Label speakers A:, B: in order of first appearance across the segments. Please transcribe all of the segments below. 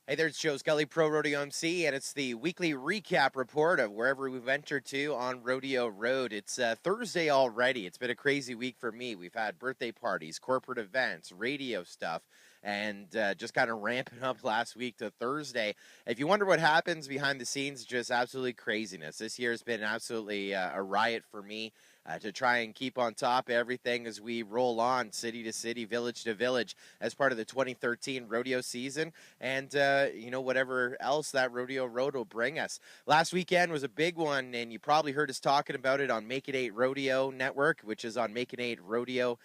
A: Hey there, it's Joe Scully, Pro Rodeo MC, and it's the weekly recap report of wherever we've ventured to on Rodeo Road. It's Thursday already. It's been a crazy week for me. We've had birthday parties, corporate events, radio stuff, and just kind of ramping up last week to Thursday. If you wonder what happens behind the scenes, just absolutely craziness. This year has been absolutely a riot for me. To try and keep on top of everything as we roll on city to city, village to village as part of the 2013 rodeo season and, whatever else that Rodeo Road will bring us. Last weekend was a big one, and you probably heard us talking about it on Make It 8 Rodeo Network, which is on Make It 8 Rodeo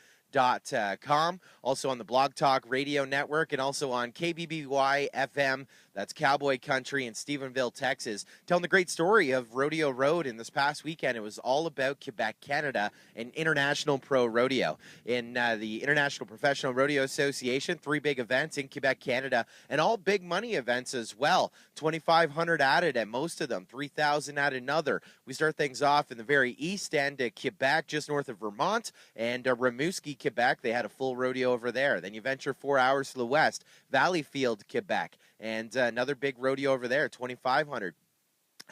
A: com, also on the Blog Talk Radio Network, and also on KBBY FM. That's Cowboy Country in Stephenville, Texas, telling the great story of Rodeo Road. And this past weekend, it was all about Quebec, Canada, and International Pro Rodeo. In the International Professional Rodeo Association, 3 big events in Quebec, Canada, and all big money events as well. 2,500 added at most of them, 3,000 at another. We start things off in the very east end of Quebec, just north of Vermont, and Rimouski, Quebec. They had a full rodeo over there. Then you venture 4 hours to the west, Valleyfield, Quebec, and another big rodeo over there, 2,500.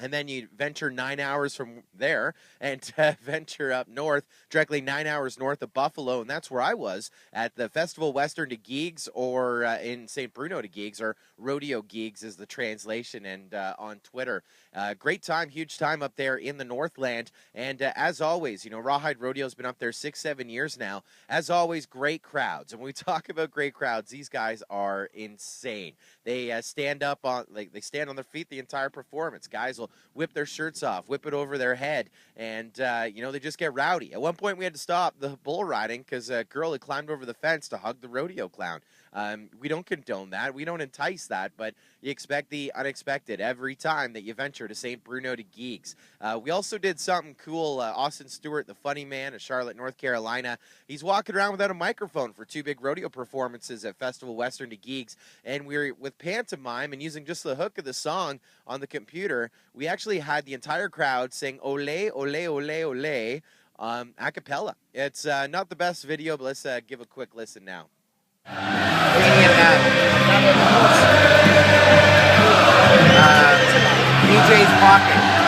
A: And then you venture 9 hours from there and venture up north, directly 9 hours north of Buffalo. And that's where I was at the Festival Western de Guiges, or in St. Bruno de Guiges, or Rodeo Guiges is the translation, and on Twitter. Great time, huge time up there in the Northland. And as always, Rawhide Rodeo's been up there 6-7 years now. As always, great crowds. And when we talk about great crowds, these guys are insane. They stand up on, they stand on their feet the entire performance. Guys will whip their shirts off, whip it over their head, and, they just get rowdy. At one point, we had to stop the bull riding because a girl had climbed over the fence to hug the rodeo clown. We don't condone that. We don't entice that, but you expect the unexpected every time that you venture to St. Bruno de Guiges. We also did something cool. Austin Stewart, the funny man of Charlotte, North Carolina, he's walking around without a microphone for 2 big rodeo performances at Festival Western de Guiges, and we're with pantomime and using just the hook of the song on the computer. We actually had the entire crowd sing "Ole, Ole, Ole, Ole" a cappella. It's not the best video, but let's give a quick listen now. DJ's Pocket.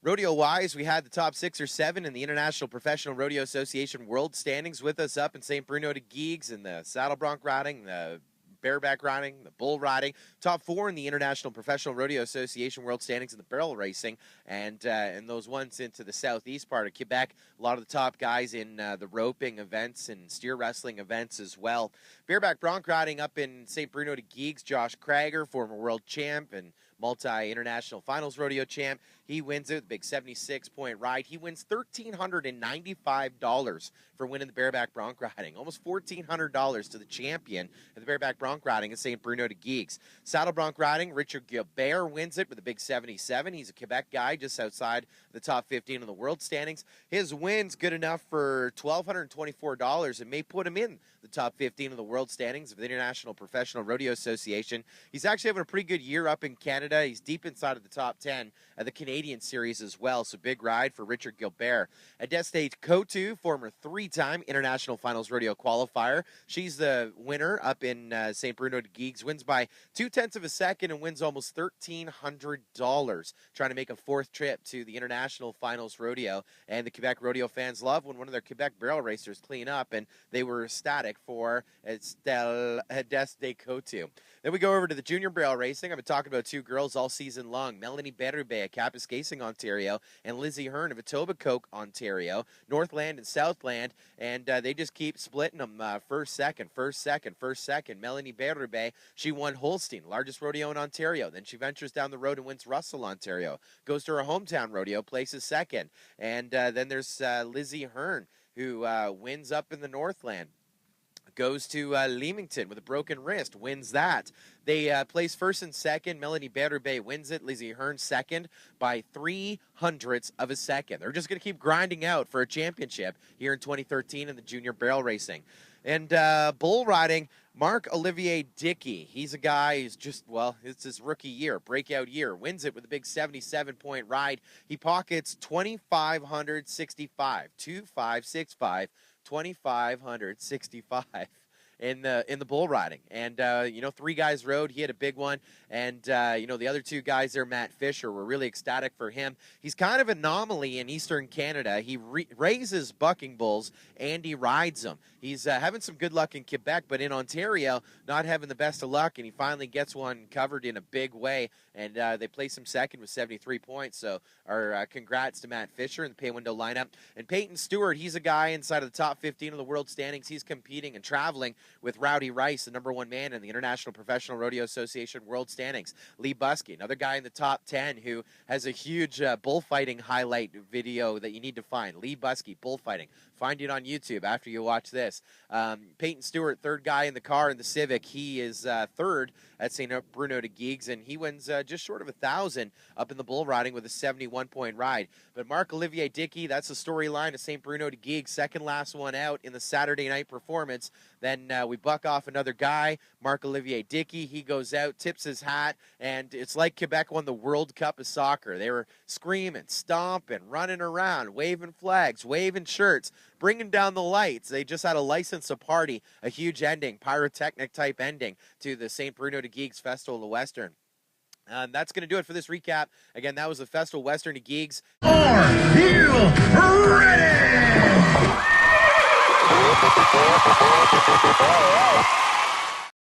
A: Rodeo-wise, we had the top 6 or 7 in the International Professional Rodeo Association World Standings with us up in St. Bruno de Guiges, in the saddle bronc riding, the bareback riding, the bull riding. Top 4 in the International Professional Rodeo Association World Standings in the barrel racing, and those ones into the southeast part of Quebec. A lot of the top guys in the roping events and steer wrestling events as well. Bareback bronc riding up in St. Bruno de Guiges, Josh Krager, former world champ and multi-international finals rodeo champ. He wins it with a big 76-point ride. He wins $1,395 for winning the bareback bronc riding. Almost $1,400 to the champion of the bareback bronc riding at St. Bruno de Guiges. Saddle bronc riding, Richard Gilbert wins it with a big 77. He's a Quebec guy just outside the top 15 in the world standings. His win's good enough for $1,224 and may put him in the top 15 of the world standings of the International Professional Rodeo Association. He's actually having a pretty good year up in Canada. He's deep inside of the top 10 of the Canadian series as well, so big ride for Richard Gilbert. Adeste Kotu, former 3-time International Finals Rodeo qualifier. She's the winner up in St. Bruno de Guiges, wins by 0.2 of a second and wins almost $1,300, trying to make a 4th trip to the International Finals Rodeo. And the Quebec rodeo fans love when one of their Quebec barrel racers clean up, and they were ecstatic for Adeste Kotu. Then we go over to the junior barrel racing. I've been talking about 2 girls all season long. Melanie Berube of Kapuskasing, Ontario, and Lizzie Hearn of Etobicoke, Ontario. Northland and Southland, and they just keep splitting them first, second. Melanie Berube, she won Holstein, largest rodeo in Ontario. Then she ventures down the road and wins Russell, Ontario. Goes to her hometown rodeo, places second. And then there's Lizzie Hearn, who wins up in the Northland. Goes to Leamington with a broken wrist, wins that. They place first and second. Melanie Berube wins it. Lizzie Hearn second by 0.03 of a second. They're just going to keep grinding out for a championship here in 2013 in the junior barrel racing. And bull riding, Marc-Olivier Dickey. He's a guy who's just, well, it's his rookie year, breakout year. Wins it with a big 77-point ride. He pockets 2,565, 2,565, 2,565 in the bull riding. And, 3 guys rode. He had a big one. And, the other 2 guys there, Matt Fisher, were really ecstatic for him. He's kind of an anomaly in Eastern Canada. He raises bucking bulls and he rides them. He's having some good luck in Quebec, but in Ontario, not having the best of luck, and he finally gets one covered in a big way, and they place him second with 73 points. So our congrats to Matt Fisher in the pay window lineup. And Peyton Stewart, he's a guy inside of the top 15 of the world standings. He's competing and traveling with Rowdy Rice, the #1 man in the International Professional Rodeo Association world standings. Lee Buskey, another guy in the top 10 who has a huge bullfighting highlight video that you need to find. Lee Buskey, bullfighting. Find it on YouTube after you watch this. Peyton Stewart, 3rd guy in the car in the Civic. He is 3rd at St. Bruno de Guiges, and he wins just short of 1,000 up in the bull riding with a 71-point ride. But Marc-Olivier Dickey, that's the storyline of St. Bruno de Guiges, second last one out in the Saturday night performance. Then we buck off another guy, Marc-Olivier Dickey. He goes out, tips his hat, and it's like Quebec won the World Cup of soccer. They were screaming, stomping, running around, waving flags, waving shirts, bringing down the lights. They just had a license to party, a huge ending, pyrotechnic type ending to the St. Bruno de Guiges Festival of the Western. That's going to do it for this recap. Again, that was the Festival Western de Guiges.
B: Are you ready?